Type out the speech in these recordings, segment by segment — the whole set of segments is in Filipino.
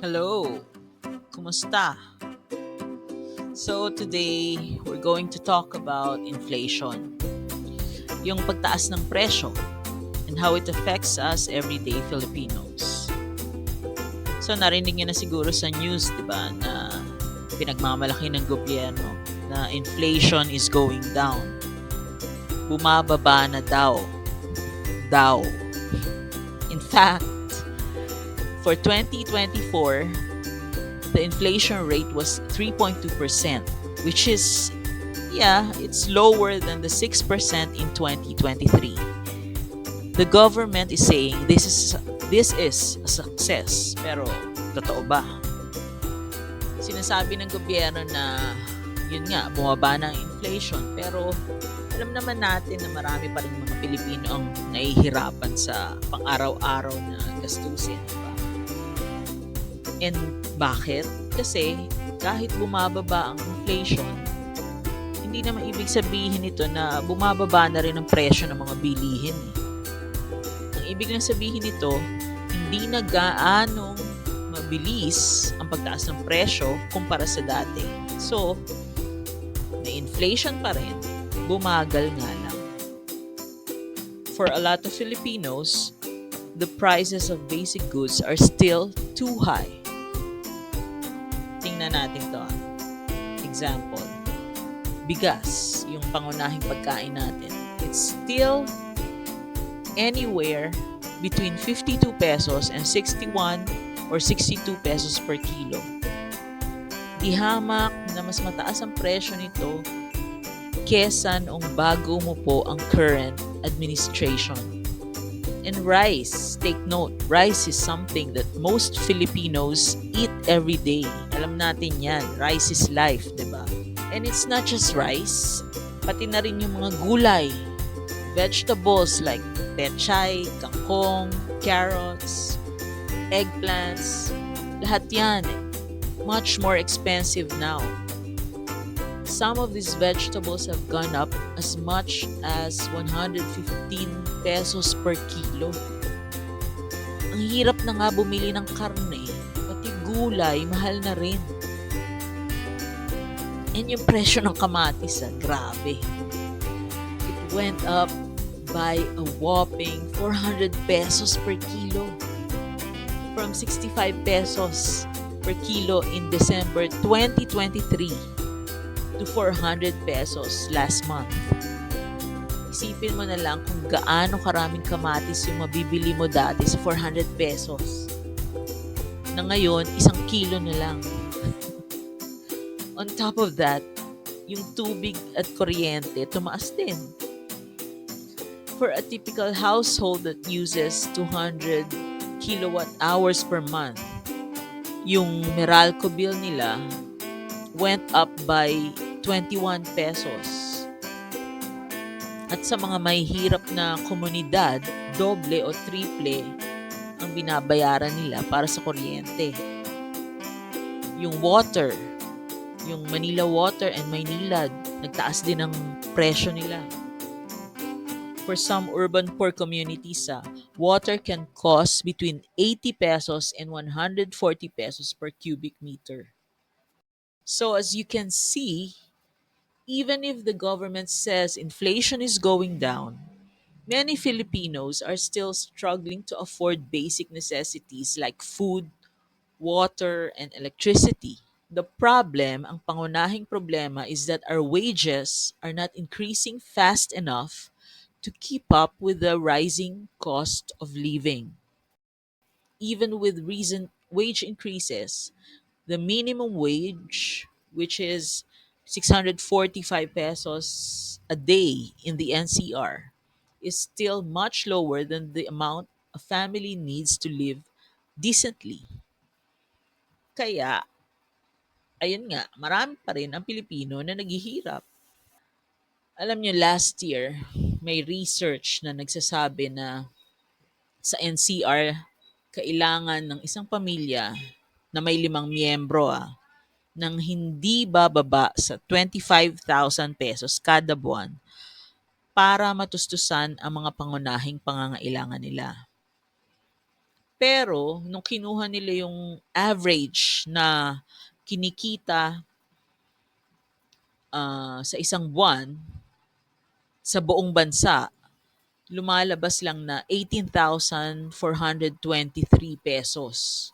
Hello, kumusta? So today we're going to talk about inflation, yung pagtaas ng presyo and how it affects us everyday Filipinos. So narinig niyo na siguro sa news, 'di ba, na pinagmamalaki ng gobyerno na inflation is going down. Bumababa na daw. Daw. In fact, for 2024, the inflation rate was 3.2%, which is, yeah, it's lower than the 6% in 2023. The government is saying this is a success. Pero totoo ba? Sinasabi ng gobyerno na yun nga, bumaba na ang inflation, pero alam naman natin na marami pa rin mga Pilipino ang nahihirapan sa pang-araw-araw na gastusin, di ba? And bakit? Kasi kahit bumababa ang inflation, hindi naman ibig sabihin ito na bumababa na rin ang presyo ng mga bilihin. Ang ibig lang sabihin nito, hindi na gaanong mabilis ang pagtaas ng presyo kumpara sa dati. So, may inflation pa rin, bumagal nga lang. For a lot of Filipinos, the prices of basic goods are still too high. Tingnan natin to. Example, bigas, yung pangunahing pagkain natin. It's still anywhere between 52 pesos and 61 or 62 pesos per kilo. Ihamak na mas mataas ang presyo nito kesa noong bago mo po ang current administration. And rice, take note, rice is something that most Filipinos eat every day. Alam natin yan, rice is life, di ba? And it's not just rice, pati na rin yung mga gulay, vegetables like pechay, kangkong, carrots, eggplants, lahat yan, much more expensive now. Some of these vegetables have gone up as much as 115 pesos per kilo. Ang hirap na nga bumili ng karne, pati gulay, mahal na rin. And yung presyo ng kamatis, grabe. It went up by a whopping 400 pesos per kilo. From 65 pesos per kilo in December 2023 to 400 pesos last month. Isipin mo na lang kung gaano karaming kamatis yung mabibili mo dati sa 400 pesos. Na ngayon, 1 kilo na lang. On top of that, yung tubig at kuryente tumaas din. For a typical household that uses 200 kilowatt hours per month, yung Meralco bill nila went up by 21 pesos. At sa mga may hirap na komunidad, doble o triple ang binabayaran nila para sa kuryente. Yung water, yung Manila Water and Maynilad, nagtaas din ang presyo nila. For some urban poor communities, water can cost between 80 pesos and 140 pesos per cubic meter. So as you can see, even if the government says inflation is going down, many Filipinos are still struggling to afford basic necessities like food, water, and electricity. The problem, ang pangunahing problema, is that our wages are not increasing fast enough to keep up with the rising cost of living. Even with recent wage increases, the minimum wage, which is 645 pesos a day in the NCR, is still much lower than the amount a family needs to live decently. Kaya, ayun nga, marami pa rin ang Pilipino na naghihirap. Alam nyo, last year, may research na nagsasabi na sa NCR, kailangan ng isang pamilya na may 5 miyembro ng hindi bababa sa 25,000 pesos kada buwan para matustusan ang mga pangunahing pangangailangan nila. Pero nung kinuha nila yung average na kinikita sa isang buwan sa buong bansa, lumalabas lang na 18,423 pesos.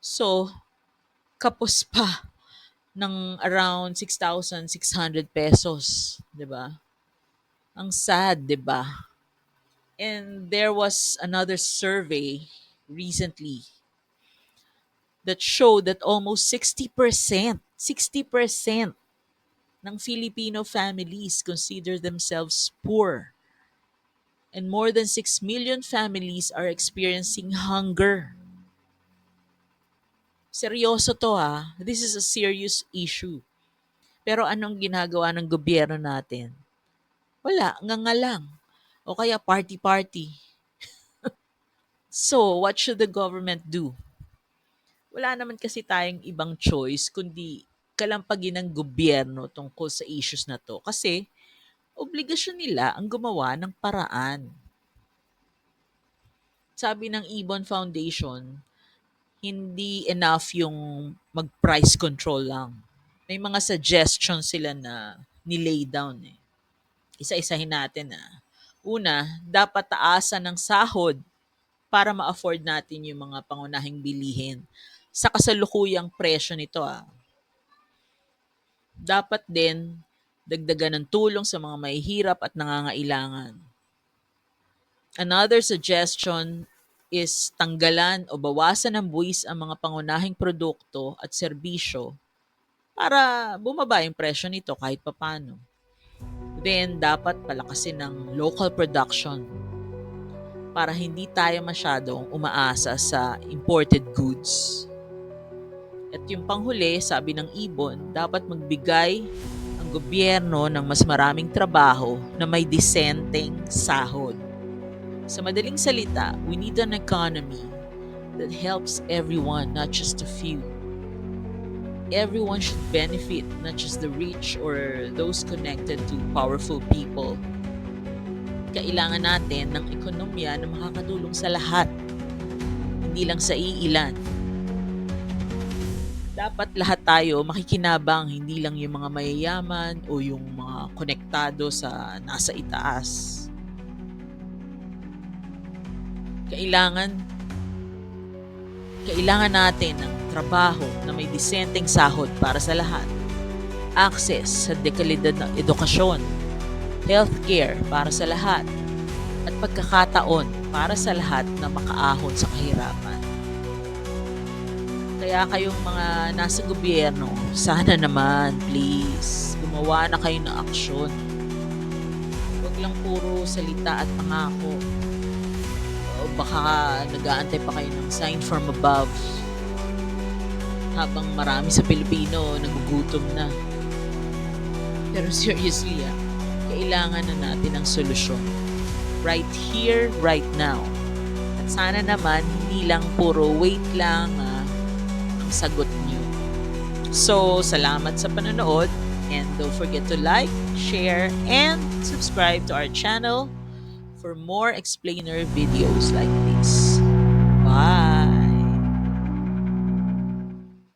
So, kapos pa ng around 6,600 pesos, 'di ba? Ang sad, 'di ba? And there was another survey recently that showed that almost 60% ng Filipino families consider themselves poor. And more than 6 million families are experiencing hunger. Seryoso to ha. This is a serious issue. Pero anong ginagawa ng gobyerno natin? Wala, nga lang. O kaya party-party. So, what should the government do? Wala naman kasi tayong ibang choice kundi kalampagin ng gobyerno tungkol sa issues na to. Kasi, obligasyon nila ang gumawa ng paraan. Sabi ng Ibon Foundation, hindi enough yung mag-price control lang. May mga suggestions sila na nilay down eh. Isa-isahin natin ah. Una, dapat taasan ng sahod para ma-afford natin yung mga pangunahing bilihin sa kasalukuyang presyo nito ah. Dapat din dagdagan ng tulong sa mga mahihirap at nangangailangan. Another suggestion is tanggalan o bawasan ng buwis ang mga pangunahing produkto at serbisyo para bumaba yung presyo nito kahit papano. Then, dapat palakasin ng local production para hindi tayo masyadong umaasa sa imported goods. At yung panghuli, sabi ng Ibon, dapat magbigay ang gobyerno ng mas maraming trabaho na may disenteng sahod. Sa madaling salita, we need an economy that helps everyone, not just a few. Everyone should benefit, not just the rich or those connected to powerful people. Kailangan natin ng ekonomiya na makakatulong sa lahat, hindi lang sa iilan. Dapat lahat tayo makikinabang, hindi lang yung mga mayayaman o yung mga konektado sa nasa itaas. Kailangan natin ng trabaho na may disenteng sahod para sa lahat. Access sa dekalidad ng edukasyon, healthcare para sa lahat, at pagkakataon para sa lahat na makaahon sa kahirapan. Kaya kayong mga nasa gobyerno, sana naman, please, gumawa na kayo ng aksyon. Huwag lang puro salita at pangako. O baka nag-aantay pa kayo ng sign from above habang marami sa Pilipino nagugutom na. Pero seriously kailangan na natin ng solusyon. Right here, right now. At sana naman, hindi lang puro wait lang ang sagot niyo. So, salamat sa panonood and don't forget to like, share, and subscribe to our channel for more explainer videos like